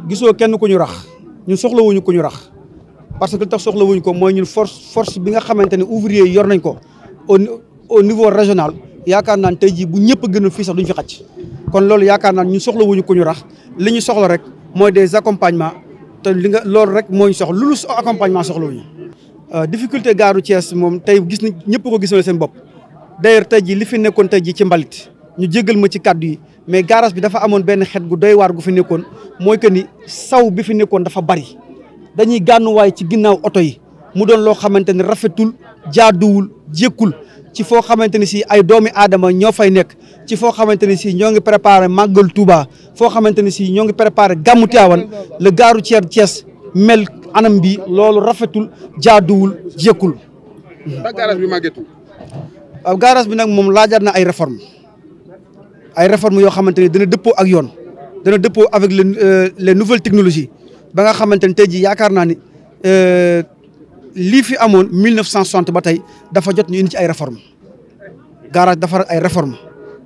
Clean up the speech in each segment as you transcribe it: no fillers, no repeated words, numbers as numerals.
gisoo kenn ku ñu rax ñun soxlawuñu ku ñu rax parce que li tax soxlawuñu ko mooy ñun force bi nga xamante ne ouvrier yi yor nañ ko au niveau régional yaakaar naan tey jii bu ñëpp gënal fii sax duñ fi xacc kon loolu yaakaar naan ñun soxlawuñu ku ñu rax li ñu soxla rek mooy des accompagnements te li nga loolu rek moo ñu soxla lu accompagnement soxlawuñu. difficulté gaaru Thiès moom tey gis nañ ñëpp ko gisoo seen bopp d'ailleurs tey jii li fi nekkoon tey jii ci mbalit ñu jéggal ma ci kàddu yi mais garage bi dafa amoon benn xeet gu doy waar gu fi nekkoon mooy que ni saw bi fi nekkoon dafa bari dañuy gànnuwaay ci ginnaaw oto yi mu doon loo xamante ni rafetul jaaduwul jékkul ci foo xamante ni si ay doomi aadama ñoo fay nekk ci foo xamante ni si ñoo ngi préparé màggal Touba foo xamante ni si ñoo ngi préparé gàmmu Tiwaawan le gaaru Thiès mel anam bi loolu rafetul jaaduwul jékkul. ndax garage bi màggetul. waaw garage bi nag moom laajaat na ay réformes yoo xamante ni dana dëppoo ak yoon dana dëppoo avec les nouvelles technologies ba nga xamante ni tey jii yaakaar naa ni lii fi amoon 1960 ba tey dafa jot ñu indi ci ay réformes garage dafa ay réformes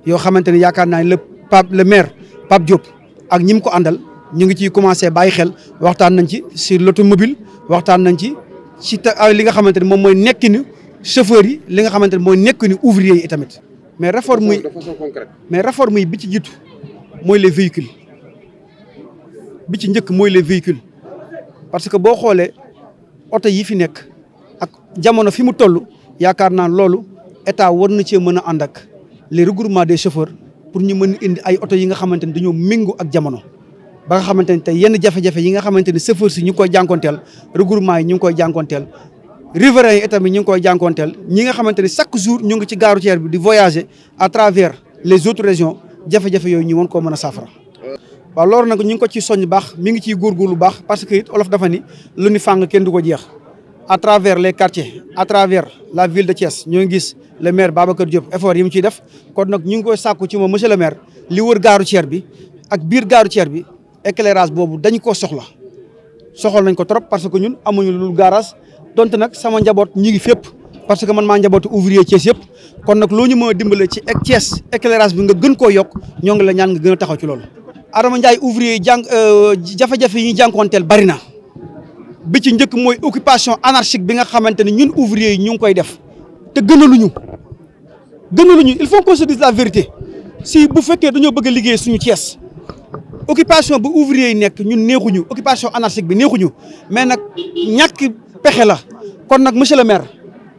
yoo xamante ni yaakaar naa ni le maire Pape Diop ak ñi mu ko àndal ñu ngi ciy commencé bàyyi xel waxtaan nañ ci sur l'automobile waxtaan nañ ci li nga xamante ni moom mooy nekkinu chauffeurs yi li nga xamante ni mooy nekkinu ouvriers yi tamit. mais réforme yi de façon concrète. mais réforme yi bi ci jiitu mooy les véhicules bi ci njëkk mooy les véhicules parce que boo xoolee oto yi fi nekk ak jamono fi mu toll yaakaar naa loolu état war na cee mën a ànd ak les regroupements des chauffeurs pour ñu mën a indi ay oto yi nga xamante ni dañoo méngoo ak jamono ba nga xamante ni tey yenn jafe-jafe yi nga xamante ni chauffeurs si ñu ngi koy jànkoonteel regroupement yi ñu ngi koy jànkoonteel riverains yi tamit ñu ngi koy jànkoonteel ñi nga xamante ni chaque jour ñu ngi ci gare routière bi di voyager à travers les autres régions jafe-jafe yooyu ñu mën koo mën a saafara. waaw loolu nag ñu ngi ko ci soññ baax mi ngi ciy góorgóorlu baax parce que it olof dafa ni lu ni fàng kenn du ko jeex à travers les quartiers à travers la ville de Thiès ñoo ngi gis le maire Babacar Diop effort yi mu ciy def kon nag ñu ngi koy sàkku ci moom monsieur le maire li wër gare routière bi ak biir gare routière bi éclairage boobu dañu koo soxal nañ ko trop parce que ñun amuñu lu garage donte nag sama njaboot ñi ngi fépp parce que man maa njabootu ouvrier Thiès yëpp kon nag loo ñu mën a dimbale ci Thiès éclairage bi nga gën koo yokk ñoo ngi la ñaan nga gën a taxaw ci loolu. Adama Ndiaye ouvrier yi jafe-jafe yi ñuy jànkoonteel bari na bi ci njëkk mooy occupation anarchique bi nga xamante ne ñun ouvrier yi ñu ngi koy def te gënaluñu il faut qu'on se dise la vérité si bu fekkee dañoo bëgg a liggéey suñu Thiès. occupation bu ouvrier yi nekk ñun neexuñu occupation anarchique bi neexuñu mais nag ñàkk pexe la kon nag monsieur le maire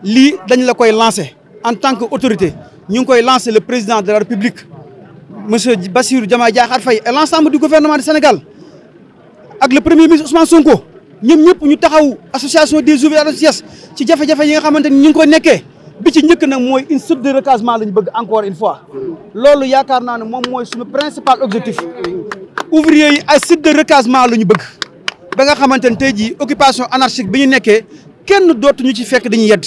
lii dañ la koy lancer en tant que autorité ñu ngi koy lancer le président de la république monsieur Bassirou Diomaye Diakhar Faye et l'ensemble du gouvernement du Sénégal ak le premier ministre Ousmane Sonko ñoom ñëpp ñu taxaw association des ouvriers de Thiès ci jafe-jafe yi nga xamante ni ñu ngi koy nekkee bi ci njëkk nag mooy une sorte de recasement la ñu bëgg encore une fois loolu yaakaar naa ne moom mooy suñu principal objectif ouvriers yi ay site de recasement la ñu bëgg ba nga xamante ne tey jii occupation anarchique bi ñu nekkee kenn dootuñu ci fekk dañuy yedd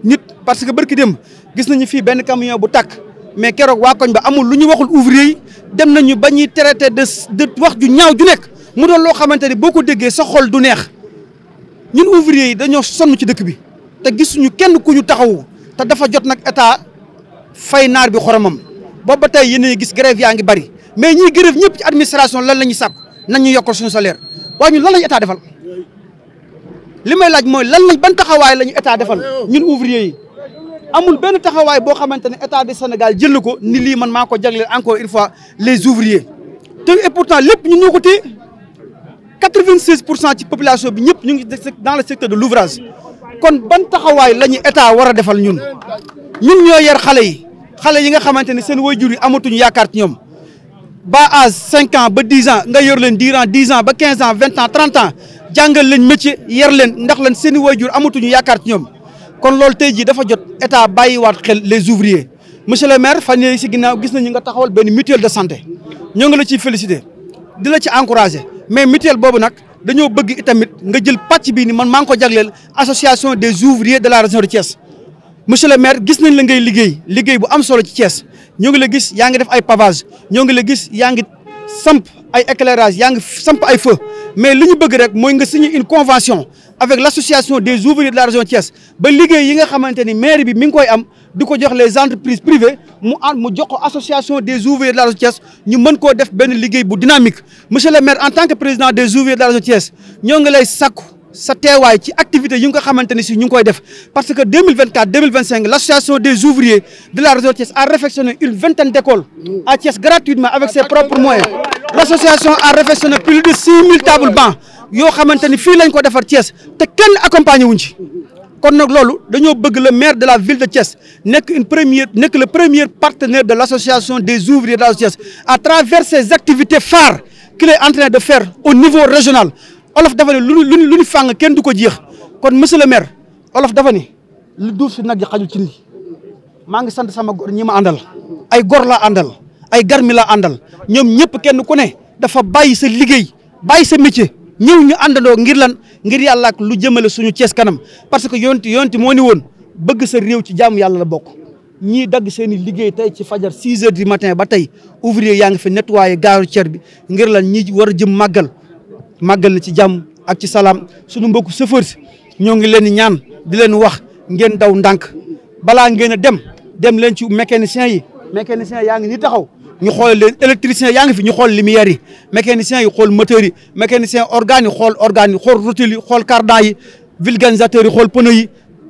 nit parce que barki dem gis nañu fii benn camion bu tàkk mais keroog waa koñ ba amul lu ñu waxul ouvrier yi dem nañu ba ñuy traité de wax ju ñaaw ju nekk mu doon loo xamante ni boo ko déggee sa xol du neex ñun ouvrier yi dañoo sonn ci dëkk bi te gisuñu kenn ku ñu taxawu te dafa jot nag état fay naar bi xoromam boobu ba tey yéen a gis grève yaa ngi bari mais ñiy grève ñëpp ci administration lan la ñuy sàkku nañ ñu yokkal suñu salaire waaye ñun lan lañu état defal li may laaj mooy lan lañ ban taxawaay la ñu état defal ñun ouvrier yi amul benn taxawaay boo xamante ne état du Sénégal jël na ko ni lii man maa ko jagleel encore une fois les ouvriers te et pourtant lépp ñun ñoo ko téye 96% ci population bi ñëpp ñu ngi dans le secteur de l'ouvrage kon ban taxawaay la ñu état war a defal ñun ñoo yar xale yi nga xamante ne seen waajur yi amatuñu yaakaar ci ñoom ba à 5 ans ba 10 ans nga yor leen durant 10 ans ba 15 ans 20 ans 30 ans jàngal leen métier yar leen ndax lan seen i waajur amatuñu yaakaar ci ñoom kon loolu tey jii dafa jot état bàyyiwaat xel les ouvriers monsieur le maire fan yii si ginnaaw gis nañu nga taxawal benn mutuelle de santé ñoo ngi la ciy féliciter di la ci encourager mais mutuelle boobu nag dañoo bëgg itamit nga jël pàcc bii ni man maa ngi ko jagleel association des ouvriers de la région de Thiès monsieur le maire gis nañ la ngay liggéey bu am solo ci Thiès ñoo ngi la gis yaa ngi def ay pavage ñoo ngi la gis yaa ngi samp ay éclairage yaa ngi samp ay feu mais li ñu bëgg rek mooy nga signer une convention avec l'association des ouvriers de la région Thiès ba liggéey yi nga xamante ni maire bi mi ngi koy am di ko jox les entreprises privées mu jox ko association des ouvriers de la région Thiès ñu mën koo def benn liggéey bu dynamique. monsieur le maire en tant que président des ouvriers de la région Thiès ñoo ngi lay sakku sa teewaay ci activité yi nga xamante ni si ñu ngi koy def parce que 2024-2025 l'association des ouvriers de la région Thiès a réfectionné une vingtaine d'écoles à Thiès gratuitement avec ses propres moyens. L'association a réfectionné plus de 6000 tables bancs yoo xamante ni fii lañ ko defar Thiès te kenn accompagné wuñ ci kon nag loolu dañoo bëgg le maire de la ville de Thiès nekk le premier partenaire de l'association des ouvriers de la Thiès à travers ses activités phares qu'il est en train de faire au niveau régional. Olof dafa ne lu ñu fàng kenn du ko jeex kon monsieur le maire Olof dafa ne lu duuf si nag ji xajul ci li maa ngi sant sama góor ñi ma àndal ay góor laa àndal ay garmi laa àndal ñoom ñëpp kenn ku ne dafa bàyyi sa liggéey bàyyi sa métier ñëw ñu àndandoo ngir lan ngir yàlla ak lu jëmale suñu Thiès kanam parce que yonti moo ni woon bëgg sa réew ci jaamu yàlla la bokk ñii dagg seen i liggéey tey ci fajar 6 heures du matin ba tey ouvrier yaa ngi fi nettoyer gaaru cer bi ngir lan ñi war a jëm màggal na ci jàmm ak ci salaam suñu mbokku chauffeur si ñoo ngi leen di ñaan di leen wax ngeen daw ndànk balaa ngeen a dem leen ci mécanicien yaa ngi ni taxaw ñu xool leen électricien yaa ngi fi ñu xool lumière yi mécanicien yi xool moteur yi mécanicien organe yi xool routille yi xool cardan yi vulcanisateur yi xool pneu yi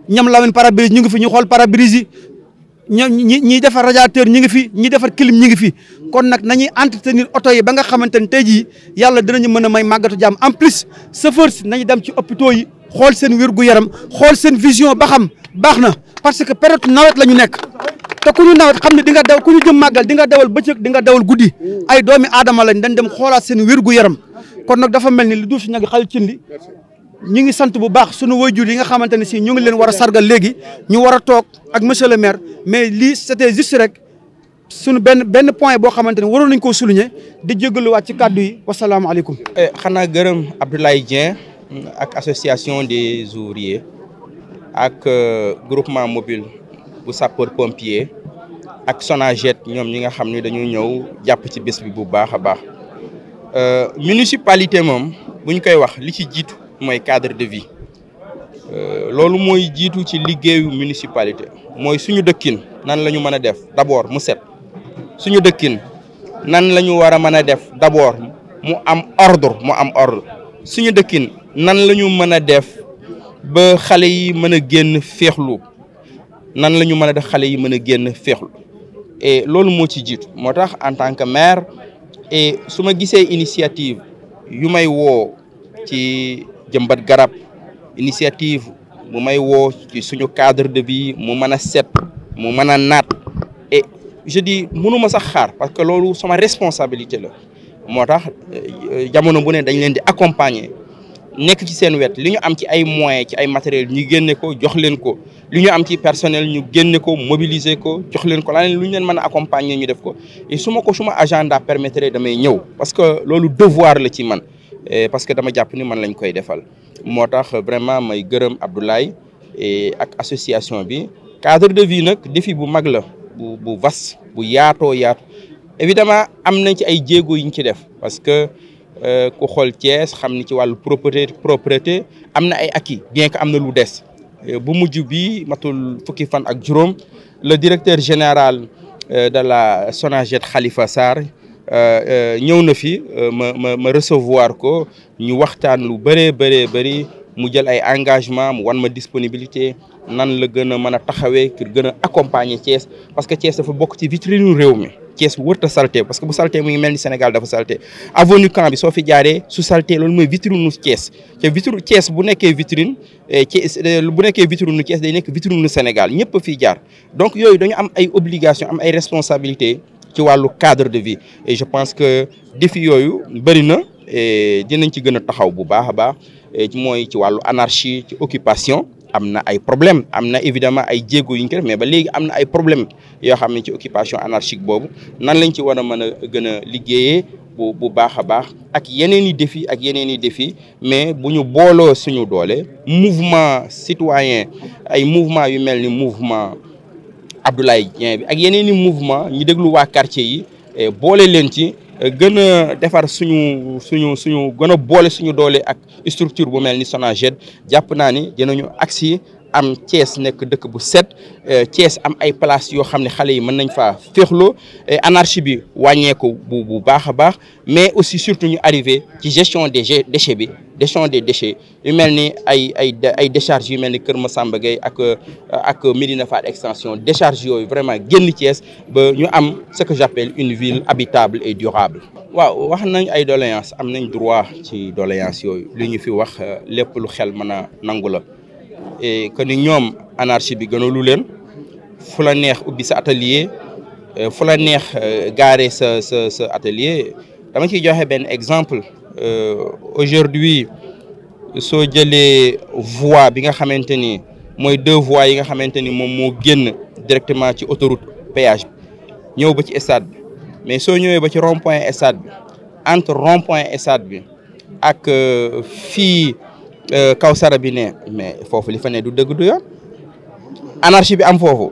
ñam lawen pare-brise ñu ngi fi ñu xool pare-brise yi ñi defar radiateur ñi ngi fi ñi defar clim ñi ngi fi kon nag nañuy entretenir oto yi ba nga xamante ne tey jii yàlla dinañu mën a may màggatu jàmm en plus chauffeur si nañu dem ci hôpitaux yi xool seen wér-gu-yaram xool seen vision ba xam baax na parce que période nawet la ñu nekk te ku ñu nawet xam ne di nga daw ku ñu jëm màggal di nga dawal bëccëg di nga dawal guddi ay doomi aadama lañ dañ dem xoolaat seen wér-gu-yaram kon nag dafa mel ni lu duuf si ñag xal cin li ñu ngi sant bu baax sunu waajur yi nga xamante ne si ñu ngi leen war a sargal léegi ñu war a toog ak monsieur le maire mais lii c'était juste rek sunu benn point boo xamante ne waroon nañ koo souligner di jégaluwaat ci kàddu yi wasalaamaaleykum. xanaa gërëm Abdoulaye Dieng ak association des ouvriers ak groupement mobile bu sapeur pompier ak Sonaget ñoom ñi nga xam ne dañu ñëw jàpp ci bés bi bu baax a baax municipalité moom bu ñu koy wax li ci jiitu mooy cadre de vie loolu mooy jiitu ci liggéeyu municipalité mooy suñu dëkkin nan la ñu mën a def d'abord mu set suñu dëkkin nan la ñu war a mën a def d'abord mu am ordre suñu dëkkin nan la ñu mën a def ba xale yi mën a génn féexlu nan la ñu mën a def xale yi mën a génn féexlu et loolu moo ci jiitu moo tax en tant que maire et su ma gisee initiative yu may woo ci jëmbat garab initiative bu may woo ci suñu cadre de vie mu mën a set mu mën a naat et je dis mënuma sax xaar parce que loolu sama responsabilité la moo tax jamono bu ne dañ leen di accompagner nekk ci seen wet li ñu am ci ay moyens ci ay matériel ñu génne ko jox leen ko li ñu am ci personnel ñu génne ko mobiliser ko jox leen ko lu ñu leen mën a accompagner ñu def ko et suma agenda permettrait damay ñëw parce que loolu devoir la ci man parce que dama jàpp ni man lañ koy defal moo tax vraiment may gërëm Abdoulaye ak association bi cadre de vie nag défi bu mag la bu vaste bu yaatoo yaatu évidemment am nañ ci ay jéego yi ñu ci def parce que ku xool Thiès xam ni ci wàllu propreté am na ay acquis bien que am na lu des bu mujj bi matul fukki fan ak juróom le directeur général de la Sonaget Khalifa Sarr ñëw na fi ma recevoir ko ñu waxtaan lu bëri mu jël ay engagement mu wan ma disponibilité nan la gën a mën a taxawee ngir gën a accompagner Thiès parce que Thiès dafa bokk ci vitrine réew mi Thiès wërta salté parce que bu salté mu ngi mel ni Sénégal dafa salté avenue Camp bi soo fi jaaree su salté loolu mooy vitrine nu Thiès te vitrine Thiès bu nekkee vitrine nu Thiès day nekk vitrine nu Sénégal ñëpp a fiy jaar donc yooyu dañu am ay obligation am ay responsabilités ci wàllu cadre de vie et je pense que défi yooyu bëri na et dinañ ci gën a taxaw bu baax a baax mooy ci wàllu anarchie ci occupation am na ay problème am na évidemment ay jéego yu ñu ko def mais ba léegi am na ay problème yoo xam ne ci occupation anarchique boobu nan lañ ci war a mën a gën a liggéeyee bu baax a baax ak yeneen i défi mais bu ñu booloo suñu doole mouvement citoyen ay mouvement yu mel ni mouvement Abdoulaye Dieng bi ak yeneen i mouvement ñu déglu waa quartier yi boole leen ci gën a defar suñu gën a boole suñu doole ak structure bu mel ni SONAGED jàpp naa ni dinañu agsi am Thiès nekk dëkk bu set Thiès am ay place yoo xam ne xale yi mën nañ faa féexloo anarchie bi wàññeeku bu baax a baax mais aussi surtout ñu arrivé ci gestion des déchets bi gestion des déchets yu mel ni ay décharges yu mel ni Kër Massamba Gueye ak Médina Fall extension décharges yooyu vraiment génn Thiès ba ñu am ce que j'appelle une ville habitable et durable. waaw wax nañ ay doléances am nañ droit ci doléances yooyu li ñu fi wax lépp lu xel mën a nangu la. et que ni ñoom anarchie bi gënalu leen fu la neex ubbi sa atelier fu la neex garer sa atelier dama ciy joxe benn exemple aujourd'hui soo jëlee voie bi nga xamante ni mooy 2 voies yi nga xamante ni moom moo génn directement ci autoroute péage bi ñëw ba ci stade bi mais soo ñëwee ba ci rond point stade bi entre rond point stade bi ak fii Kawsara bi ne mais foofu li fa ne du dëgg du yoon anarchie bi am foofu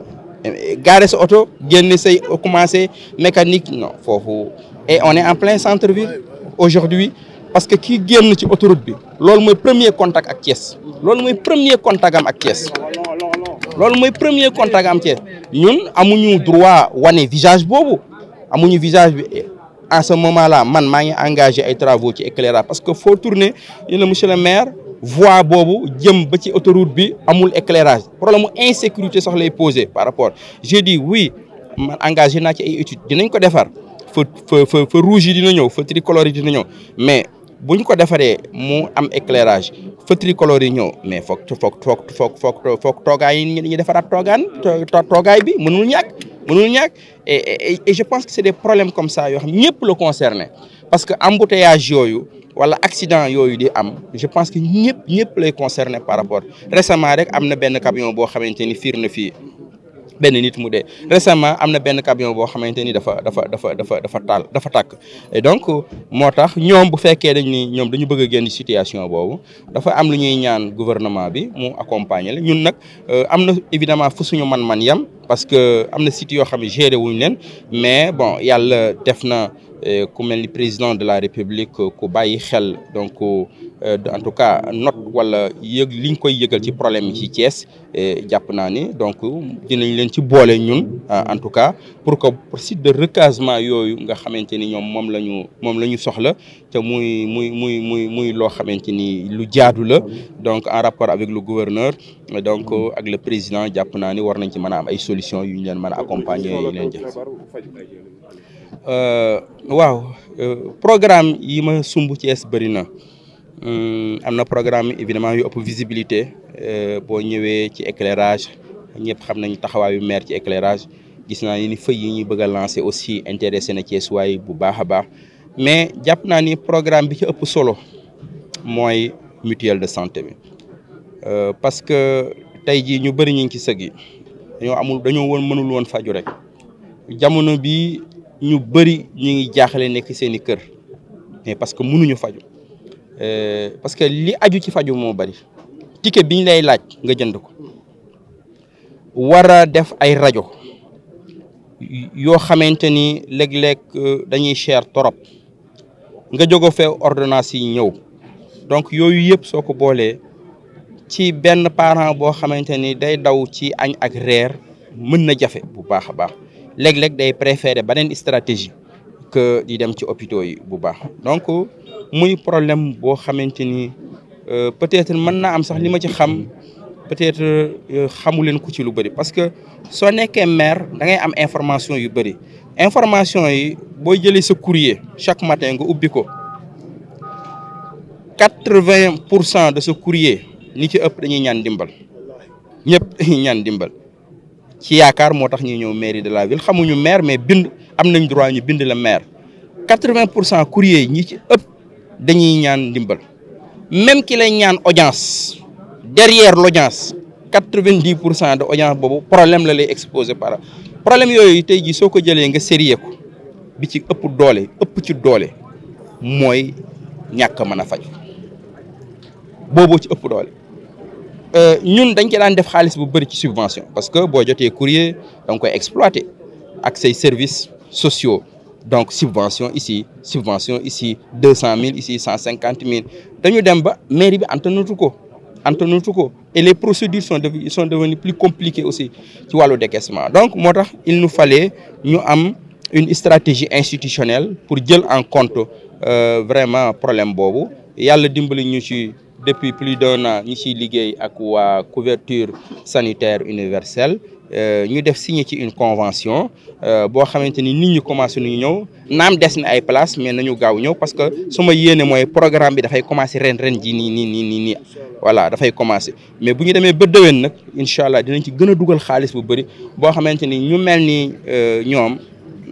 garer sa oto génn say commencé mécanique non foofu et on est en plein centre-ville aujourd'hui parce que kii génn ci autoroute bi loolu mooy premier contact ak Thiès loolu mooy premier contact am ak Thiès loolu mooy premier contact am Thiès ñun amuñu droit wane visage boobu amuñu visage bi en ce moment là man maa ngi engagé ay travaux ci éclairage parce que faut tourner yéen monsieur le maire voie boobu jëm ba ci autoroute bi amul éclairage problème mu insécurité sax lay posé par rapport j'ai dit oui man engagé naa ci ay études dinañ ko defar feu rouge yi dina ñëw feu tricolore yi dina ñëw mais bu ñu ko defaree mu am éclairage feu tricolore yi ñëw mais foog toogaay yi ñu defaraat toogaay bi mënul ñàkk et je pense que c'est des problèmes comme ça yoo xam ñëpp la concerné parce que embouteillage yooyu wala accident yooyu di am je pense que ñëpp lay concerné par rapport récemment rek am na benn camion boo xamante ni fiir na fii benn nit mu dee récemment am na benn camion boo xamante ni dafa tàkk et donc moo tax ñoom bu fekkee ñoom dañu bëgg a génn situation boobu dafa am lu ñuy ñaan gouvernement bi mu accompagner la ñun nag am na évidemment fu suñu man-man yam parce que am na sites yoo xam ne géré wuñ leen mais bon yàlla def na ku mel ni président de la république ku bàyyi xel donc en tout cas note wala liñ koy yëgal ci problème yi ci Thiès jàpp naa ni donc dinañ leen ci boole ñun en tout cas pour que site de recasement yooyu nga xamante ni ñoom moom la ñu soxla te muy loo xamante ni lu jaadu la donc en rapport avec le gouverneur donc ak le président jàpp naa ni war nañ ci mën a am ay solutions yu ñu leen mën a accompagner yi leen jël. waaw programme yi ma sumb Thiès bëri na am na programme évidemment yu ëpp visibilité boo ñëwee ci éclairage ñëpp xam nañu taxawaayu maire ci éclairage gis naa ni feu yi ñuy bëgg a lancer aussi intéressé na Thiès waaye bu baax a baax mais jàpp naa ni programme bi ci ëpp solo mooy mutuelle de santé bi parce que tey jii ñu bëri ñu ngi ci sëg yi dañoo mënul woon faju rek jamono bi ñu bëri ñu ngi jaaxle nekk seen i kër mais parce que mënuñu faju parce que li aju ci faju moo bëri ticket bi ñu lay laaj nga jënd ko war a def ay rajo yoo xamante ni léeg-léeg dañuy cher torop nga jógo fee ordonnance yi ñëw donc yooyu yëpp soo ko boolee ci benn parent boo xamante ni day daw ci añ ak reer mën na jafe bu baax a baax léeg-léeg day préférer beneen stratégie que di dem ci hôpitaux yi bu baax donc muy problème boo xamante ni peut-être mën naa am sax li ma ci xam peut-être xamu leen ko ci lu bëri parce que soo nekkee maire da ngay am information yu bëri information yi boo jëlee sa courrier chaque matin nga ubbi ko 80% de ce courrier ni ci ëpp dañuy ñaan dimbal ñëpp dañuy ñaan dimbal ci yaakaar moo tax ñuy ñëw mairie de la ville xamuñu maire mais bind am nañ droit ñu bind la maire 80% courrier ñi ci ëpp dañuy ñaan dimbal même ki lay ñaan audience derrière l'audience 90% de audience boobu problème la lay exposé par problème yooyu tey jii soo ko jëlee nga sérieux ko bi ci ëpp ci doole mooy ñàkk mën a faj booboo ci ëpp doole ñun dañ ci daan def xaalis bu bëri ci subvention parce que boo jotee courrier da nga koy exploiter ak say services sociaux Donc subvention ici 200 000 ici 150 000 dañu dem ba mairie bi antanatu ko et les procédures sont devenues plus compliquées aussi ci wàllu décaissement. Donc moo tax il nous fallait ñu am une stratégie institutionnelle pour jël en compte vraiment problème boobu. Yàlla dimbali ñu ci depuis plus d'un an ñu ciy liggéey ak waa couverture sanitaire universelle. ñu def signé ci une convention boo xamante ni nit ñi commencé nañu ñëw naam des na ay place mais nañu gaaw ñëw parce que su ma yéene mooy programme bi dafay commencé ren ji nii voilà dafay commencé mais bu ñu demee ba déwén nag incha allah dinañ ci gën a dugal xaalis bu bëri boo xamante ni ñu mel ni ñoom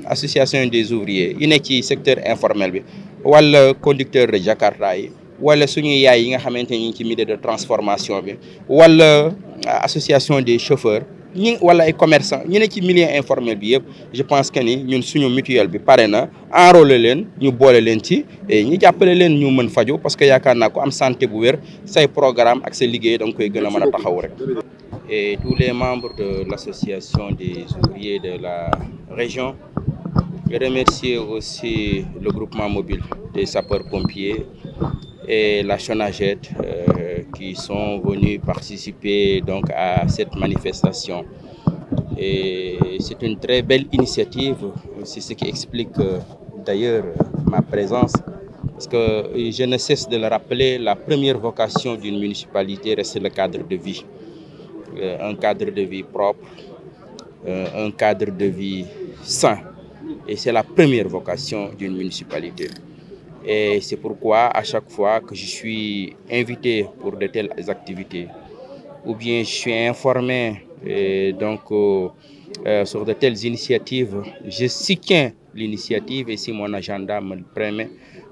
association des ouvriers yi nekk ci secteur informel bi wala conducteur de Jakarta yi wala suñuy yaay yi nga xamante ni ci milieu de transformation bi wala association des chauffeurs ñi wala ay commerçants ñu ne ci milieu informel bi yëpp je pense que ni ñun suñu mutuelle bi pare na enrôler leen ñu boole leen ci ñu jàppale leen ñu mën faju parce que yaakaar naa ko am santé bu wér say programme ak sa liggéey da nga koy gën a mën a taxaw rek. Et tous les membres de l'association des ouvriers de la région, je remercie aussi le groupement mobile des sapeurs-pompiers et la Sonaged qui sont venus participer donc à cette manifestation. Et c'est une très belle initiative, c'est ce qui explique d'ailleurs ma présence, parce que je ne cesse de le rappeler, la première vocation d'une municipalité reste le cadre de vie. Un cadre de vie propre, un cadre de vie sain. Et c'est la première vocation d'une municipalité. Et c'est pourquoi à chaque fois que je suis invité pour de telles activités, ou bien je suis informé sur de telles initiatives, je soutiens l'initiative et si mon agenda me le permet,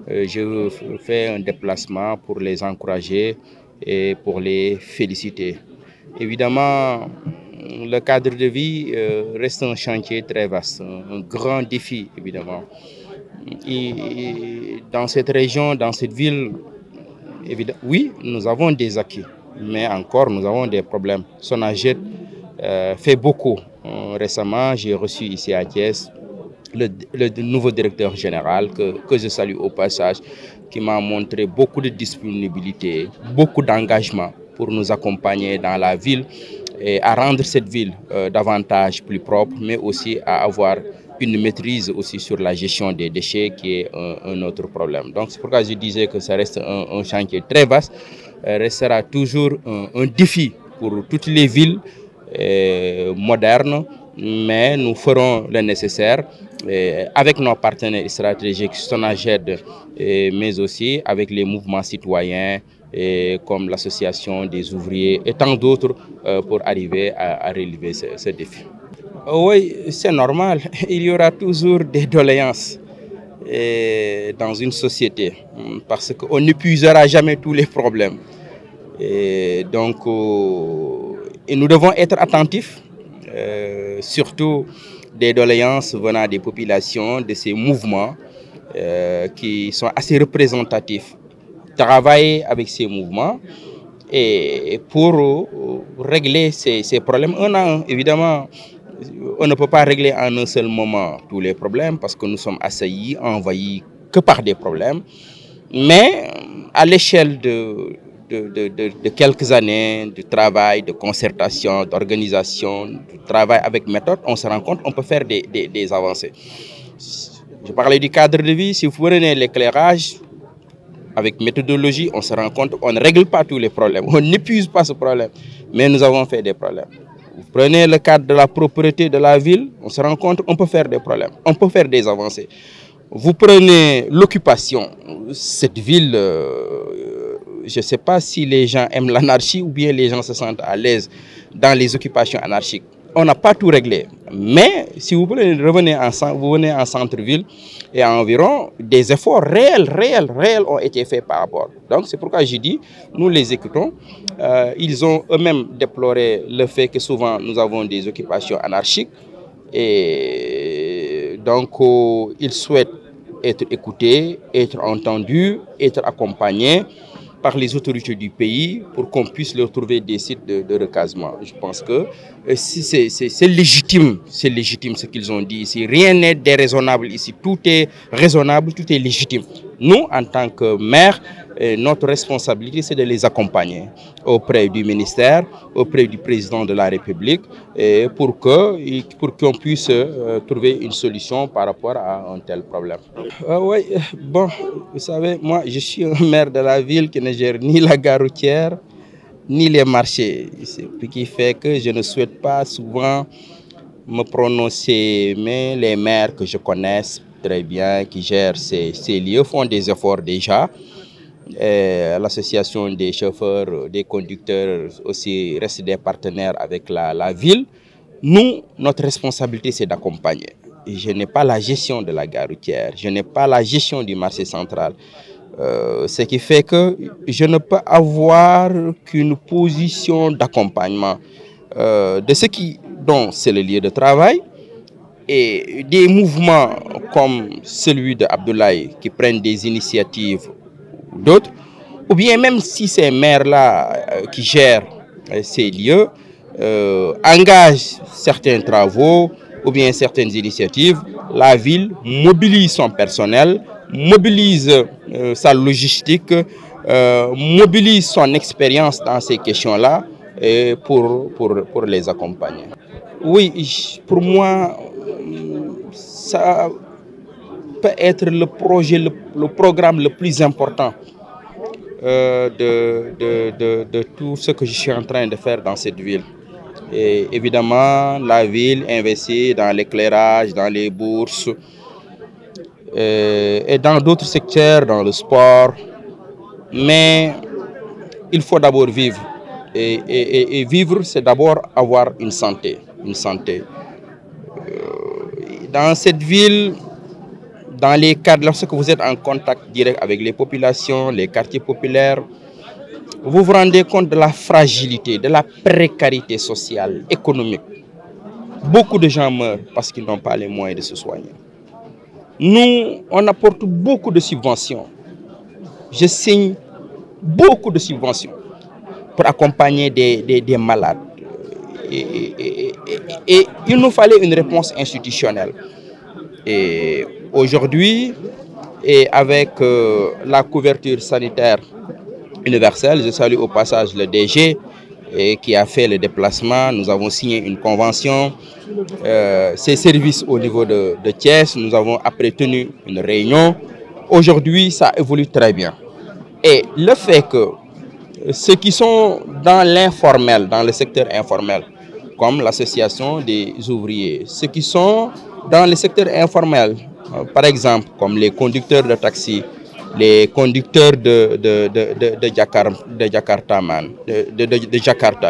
je fais un déplacement pour les encourager et pour les féliciter. Évidemment, le cadre de vie reste un chantier très vaste, un grand défi évidemment. Et dans cette région, dans cette ville, oui, nous avons des acquis, mais encore nous avons des problèmes. Sonaged fait beaucoup. Récemment, j'ai reçu ici à Thiès le nouveau directeur général que je salue au passage, qui m'a montré beaucoup de disponibilité, beaucoup d'engagement pour nous accompagner dans la ville et à rendre cette ville davantage plus propre, mais aussi à avoir une maîtrise aussi sur la gestion des déchets qui est un autre problème. Donc c'est pourquoi je disais que ça reste un chantier très vaste, restera toujours un défi pour toutes les villes modernes, mais nous ferons le nécessaire avec nos partenaires stratégiques Sonaged, mais aussi avec les mouvements citoyens comme l'association des ouvriers et tant d'autres pour arriver à relever ce défi. Oui, c'est normal. Il y aura toujours des doléances dans une société parce qu'on n'épuisera jamais tous les problèmes. Et donc, et nous devons être attentifs, surtout des doléances venant des populations, de ces mouvements qui sont assez représentatifs. Travailler avec ces mouvements et pour régler ces problèmes un à un, évidemment. On ne peut pas régler en un seul moment tous les problèmes parce que nous sommes assaillis, envahis que par des problèmes. Mais à l'échelle de quelques années de travail, de concertation, d'organisation, de travail avec méthode, on se rend compte qu'on peut faire des avancées. Je parlais du cadre de vie. Si vous prenez l'éclairage, avec méthodologie, on se rend compte qu'on ne règle pas tous les problèmes. On n'épuise pas ce problème. Mais nous avons fait des problèmes. Vous prenez le cadre de la propreté de la ville, on se rend compte qu'on peut faire des problèmes, on peut faire des avancées. Vous prenez l'occupation, cette ville, je ne sais pas si les gens aiment l'anarchie ou bien les gens se sentent à l'aise dans les occupations anarchiques. On n'a pas tout réglé, mais si vous venez en centre-ville et environ, des efforts réels ont été faits par rapport. Donc c'est pourquoi je dis, nous les écoutons. Ils ont eux-mêmes déploré le fait que souvent nous avons des occupations anarchiques et donc ils souhaitent être écoutés, être entendus, être accompagnés par les autorités du pays pour qu'on puisse leur trouver des sites de recasement. Je pense que c'est légitime ce qu'ils ont dit ici. Rien n'est déraisonnable ici. Tout est raisonnable, tout est légitime. Nous, en tant que maire, notre responsabilité, c'est de les accompagner auprès du ministère, auprès du président de la République, pour qu'on puisse trouver une solution par rapport à un tel problème. Oui, bon, vous savez, moi, je suis un maire de la ville qui ne gère ni la gare routière, ni les marchés. Ce qui fait que je ne souhaite pas souvent me prononcer, mais les maires que je connaisse très bien, qui gèrent ces lieux, font des efforts déjà. L'association des chauffeurs, des conducteurs aussi reste des partenaires avec la ville. Nous, notre responsabilité, c'est d'accompagner. Je n'ai pas la gestion de la gare routière, je n'ai pas la gestion du marché central. Ce qui fait que je ne peux avoir qu'une position d'accompagnement de ce dont c'est le lieu de travail, et des mouvements comme celui de Abdoulaye qui prennent des initiatives d'autres, ou bien même si ces maires-là qui gèrent ces lieux engagent certains travaux ou bien certaines initiatives, la ville mobilise son personnel, mobilise sa logistique, mobilise son expérience dans ces questions-là pour les accompagner. Oui, pour moi, ça peut être le projet, le programme le plus important de tout ce que je suis en train de faire dans cette ville. Et évidemment, la ville investit dans l'éclairage, dans les bourses et dans d'autres secteurs, dans le sport. Mais il faut d'abord vivre. Et vivre, c'est d'abord avoir une santé. Dans cette ville, dans les cadres, lorsque vous êtes en contact direct avec les populations, les quartiers populaires, vous vous rendez compte de la fragilité, de la précarité sociale, économique. Beaucoup de gens meurent parce qu'ils n'ont pas les moyens de se soigner. Nous, on apporte beaucoup de subventions. Je signe beaucoup de subventions pour accompagner des malades. Et il nous fallait une réponse institutionnelle. Et aujourd'hui, et avec la couverture sanitaire universelle, je salue au passage le DG qui a fait le déplacement. Nous avons signé une convention. Ces services au niveau de Thiès, nous avons après tenu une réunion. Aujourd'hui, ça évolue très bien. Et le fait que ceux qui sont dans l'informel, dans le secteur informel, comme l'association des ouvriers, ceux qui sont dans le secteur informel, par exemple, comme les conducteurs de taxi, les conducteurs de Jakarta,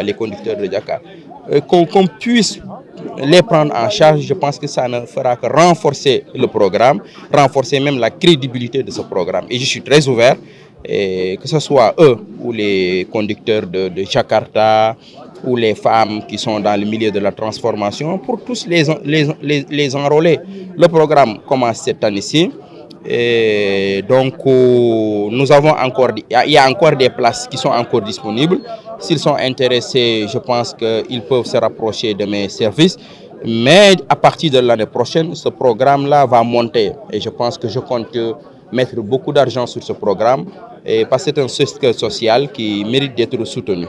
les conducteurs de Jakarta, qu'on puisse les prendre en charge. Je pense que ça ne fera que renforcer le programme, renforcer même la crédibilité de ce programme. Et je suis très ouvert, et que ce soit eux ou les conducteurs de Jakarta ou les femmes qui sont dans le milieu de la transformation, pour tous les enrôler. Le programme commence cette année-ci. Et donc, nous avons il y a encore des places qui sont encore disponibles. S'ils sont intéressés, je pense qu'ils peuvent se rapprocher de mes services. Mais à partir de l'année prochaine, ce programme-là va monter. Et je pense que je compte mettre beaucoup d'argent sur ce programme, parce que c'est un secteur social qui mérite d'être soutenu.